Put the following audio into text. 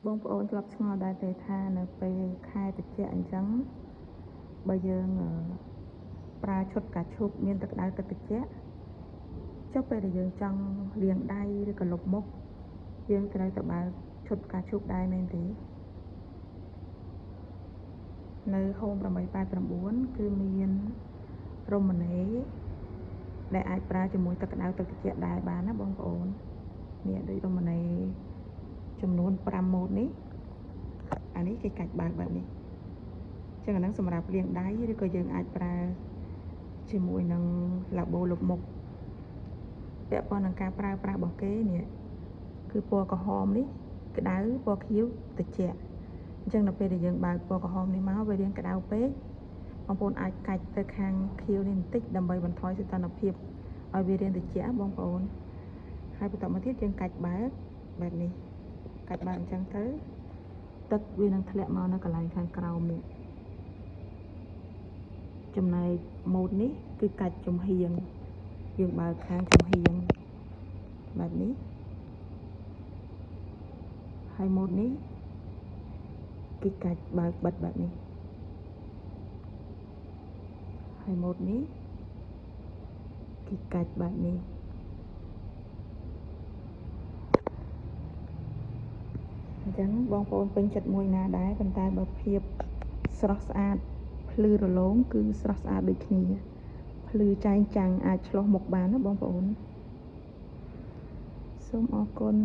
បងប្អូនធ្លាប់ឆ្ងល់ដែរទេថានៅពេលខែត្រជាក់អញ្ចឹងបើយើងប្រើឈុតកាឈូកមានទឹកក្តៅទឹកត្រជាក់ចុះពេលដែលយើងចង់លាងដៃឬក៏លុបមុខយើងត្រូវទៅបើកឈុតកាឈូកដែរមែនទេនៅ Home 889 គឺមានរមណីដែលអាចប្រើជាមួយទឹកក្តៅទឹកត្រជាក់ដែរបានណាបងប្អូននេះដូចរមណីចំនួន5ម៉ូតនេះអានេះគេកាច់បើកបែបនេះចឹងអាហ្នឹងសម្រាប់លាងដៃឬក៏យើងអាចប្រើជាមួយនឹងឡាបូលុបមុខពាក់ព័ន្ធនឹងការប្រើប្រាស់របស់គេនេះគឺពណ៌ក្រហមនេះក្តៅពណ៌ខៀវត្រជាក់អញ្ចឹងនៅពេលដែលយើងបើកពណ៌ក្រហមនេះមកវារៀងក្តៅពេកបងប្អូនអាចកាច់ទៅខាងខៀវនេះបន្តិចដើម្បីបន្ថយសីតុណ្ហភាពឲ្យវារៀងត្រជាក់បងប្អូនហើយបន្តមកទៀតយើងកាច់បើកបែបនេះកាច់បើកអញ្ចឹងទៅទឹកវានឹងធ្លាក់មកនៅកន្លែងខាងក្រោមនេះចំណែកម៉ូតនេះគឺកាច់ចំហៀងយើងបើកខាងចំហៀងបែបនេះហើយម៉ូតនេះគឺកាច់បើកបិទបែបនេះហើយម៉ូតនេះគឺកាច់បែបនេះអញ្ចឹងបងប្អូនពេញចិត្តមួយណាដែរប៉ុន្តែបើភាពស្រស់ស្អាតភ្លឺរលោងគឺស្រស់ស្អាតដូចគ្នាភ្លឺចែងចាំងអាចឆ្លុះមុខបានណាបងប្អូនសូមអរគុណ